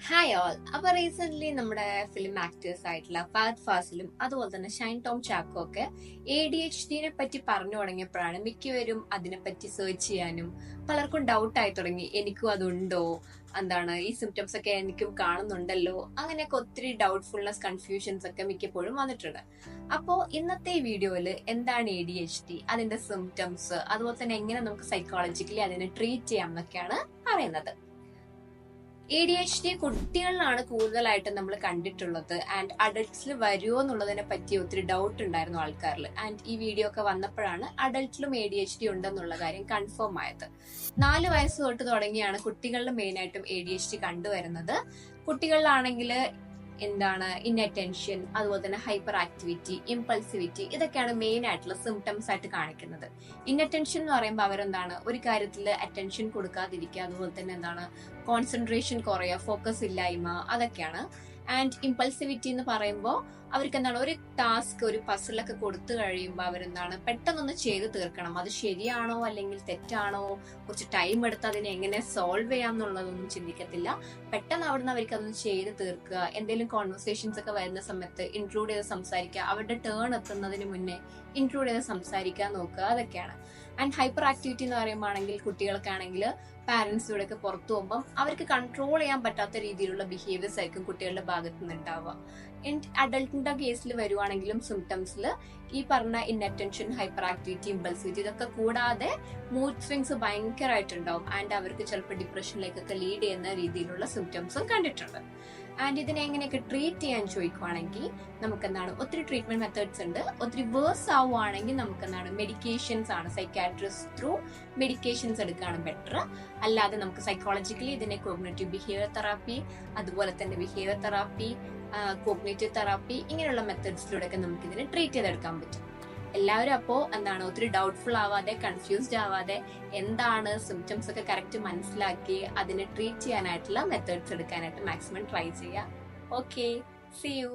Hi all. അപ്പൊ recent നമ്മുടെ film actors ആയിട്ടുള്ള ഫഹദ് ഫാസിലും അതുപോലെ തന്നെ ഷൈൻ ടോം ചാക്കോ ഒക്കെ ADHD പറ്റി പറഞ്ഞു തുടങ്ങിയപ്പോഴാണ് മിക്കവരും അതിനെപ്പറ്റി സെർച്ച് ചെയ്യാനും പലർക്കും ഡൗട്ട് ആയി തുടങ്ങി. എനിക്കും അതുണ്ടോ, എന്താണ് ഈ സിംറ്റംസ് ഒക്കെ എനിക്കും കാണുന്നുണ്ടല്ലോ, അങ്ങനെയൊക്കെ ഒത്തിരി ഡൗട്ട്ഫുൾനെസ് കൺഫ്യൂഷൻസ് ഒക്കെ മിക്കപ്പോഴും വന്നിട്ടുണ്ട്. അപ്പോ ഇന്നത്തെ ഈ വീഡിയോയില് എന്താണ് ADHD, അതിന്റെ സിംറ്റംസ്, അതുപോലെ തന്നെ എങ്ങനെ നമുക്ക് സൈക്കോളജിക്കലി അതിനെ ട്രീറ്റ് ചെയ്യാം എന്നൊക്കെയാണ് പറയുന്നത്. ADHD കുട്ടികളിലാണ് കൂടുതലായിട്ട് നമ്മൾ കണ്ടിട്ടുള്ളത്. ആൻഡ് അഡൾട്ട്സിൽ വരുമോ എന്നുള്ളതിനെ പറ്റി ഒത്തിരി ഡൗട്ട് ഉണ്ടായിരുന്നു ആൾക്കാരിൽ. ആൻഡ് ഈ വീഡിയോ ഒക്കെ വന്നപ്പോഴാണ് അഡൾട്ടിലും ADHD ഉണ്ടെന്നുള്ള കാര്യം കൺഫേം ആയത്. 4 വയസ്സ് തൊട്ട് തുടങ്ങിയാണ് കുട്ടികളിൽ മെയിനായിട്ടും ADHD കണ്ടുവരുന്നത്. കുട്ടികളിലാണെങ്കിൽ ഇൻഅറ്റൻഷൻ, അതുപോലെ തന്നെ ഹൈപ്പർ ആക്ടിവിറ്റി, ഇമ്പൾസിവിറ്റി, ഇതൊക്കെയാണ് മെയിൻ ആയിട്ടുള്ള സിംറ്റംസ് ആയിട്ട് കാണിക്കുന്നത്. ഇൻഅറ്റൻഷൻ എന്ന് പറയുമ്പോൾ അവരെന്താണ് ഒരു കാര്യത്തിൽ അറ്റൻഷൻ കൊടുക്കാതിരിക്കുക, അതുപോലെ തന്നെ കോൺസെൻട്രേഷൻ കുറയുക, ഫോക്കസ് ഇല്ലായ്മ, അതൊക്കെയാണ്. ആൻഡ് ഇമ്പൾസിവിറ്റി എന്ന് പറയുമ്പോൾ അവർക്ക് ഒരു ടാസ്ക്, ഒരു പസിലൊക്കെ കൊടുത്തു കഴിയുമ്പോൾ പെട്ടെന്നൊന്ന് ചെയ്ത് തീർക്കണം. അത് ശരിയാണോ അല്ലെങ്കിൽ തെറ്റാണോ, കുറച്ച് ടൈം എടുത്ത് അതിനെ എങ്ങനെ സോൾവ് ചെയ്യാം എന്നുള്ളതൊന്നും ചിന്തിക്കത്തില്ല. പെട്ടെന്ന് അവിടുന്ന് അവർക്ക് അതൊന്ന് ചെയ്ത് തീർക്കുക. എന്തെങ്കിലും കോൺവെർസേഷൻസ് ഒക്കെ വരുന്ന സമയത്ത് ഇൻക്ലൂഡ് ചെയ്ത് സംസാരിക്കുക, അവരുടെ ടേൺ എത്തുന്നതിന് മുന്നേ ഇൻക്ലൂഡ് ചെയ്ത് സംസാരിക്കാൻ നോക്കുക, അതൊക്കെയാണ്. ആൻഡ് ഹൈപ്പർ ആക്ടിവിറ്റി എന്ന് പറയുമ്പോൾ കുട്ടികൾക്കാണെങ്കിൽ പാരന്റ്സിലൂടെ ഒക്കെ പുറത്തു പോകുമ്പോൾ അവർക്ക് കൺട്രോൾ ചെയ്യാൻ പറ്റാത്ത രീതിയിലുള്ള ബിഹേവിയേഴ്സ് ആയിരിക്കും കുട്ടികളുടെ ഭാഗത്ത് നിന്ന് ഉണ്ടാവുക. അഡൾട്ടിന്റെ കേസിൽ വരുവാണെങ്കിലും സിംറ്റംസിൽ ഈ പറഞ്ഞ ഇൻഅറ്റൻഷൻ, ഹൈപ്പർ ആക്ടിവിറ്റി, ഇമ്പൾസിവിറ്റി, ഇതൊക്കെ കൂടാതെ മൂഡ് സ്വിങ്സ് ഭയങ്കരമായിട്ടുണ്ടാവും. ആൻഡ് അവർക്ക് ചിലപ്പോൾ ഡിപ്രഷനിലേക്കൊക്കെ ലീഡ് ചെയ്യുന്ന രീതിയിലുള്ള സിംറ്റംസും കണ്ടിട്ടുണ്ട്. ആൻഡ് ഇതിനെ എങ്ങനെയൊക്കെ ട്രീറ്റ് ചെയ്യാൻ ചോദിക്കുവാണെങ്കിൽ നമുക്ക് ഒത്തിരി ട്രീറ്റ്മെന്റ് മെത്തേഡ്സ് ഉണ്ട്. ഒത്തിരി വേഴ്സ് ആവുകയാണെങ്കിൽ നമുക്ക് മെഡിക്കേഷൻസ് ആണ്, സൈക്കാട്രിസ്റ്റ് ത്രൂ മെഡിക്കേഷൻസ് എടുക്കുകയാണ് ബെറ്റർ. അല്ലാതെ നമുക്ക് സൈക്കോളജിക്കലി ഇതിനെ കോഗ്നിറ്റീവ് ബിഹേവിയർ തെറാപ്പി, അതുപോലെ തന്നെ ബിഹേവിയർ തെറാപ്പി, കോഗ്നിറ്റീവ് തെറാപ്പി, ഇങ്ങനെയുള്ള മെത്തേഡ്സിലൂടെ ഒക്കെ നമുക്ക് ഇതിനെ ട്രീറ്റ് ചെയ്തെടുക്കാൻ പറ്റും. എല്ലാവരും അപ്പോ ഒത്തിരി ഡൗട്ട്ഫുൾ ആവാതെ, കൺഫ്യൂസ്ഡ് ആവാതെ, എന്താണ് സിംറ്റംസ് ഒക്കെ കറക്റ്റ് മനസ്സിലാക്കി അതിനെ ട്രീറ്റ് ചെയ്യാനായിട്ടുള്ള മെത്തേഡ്സ് എടുക്കാനായിട്ട് മാക്സിമം ട്രൈ ചെയ്യുക. Okay, see U.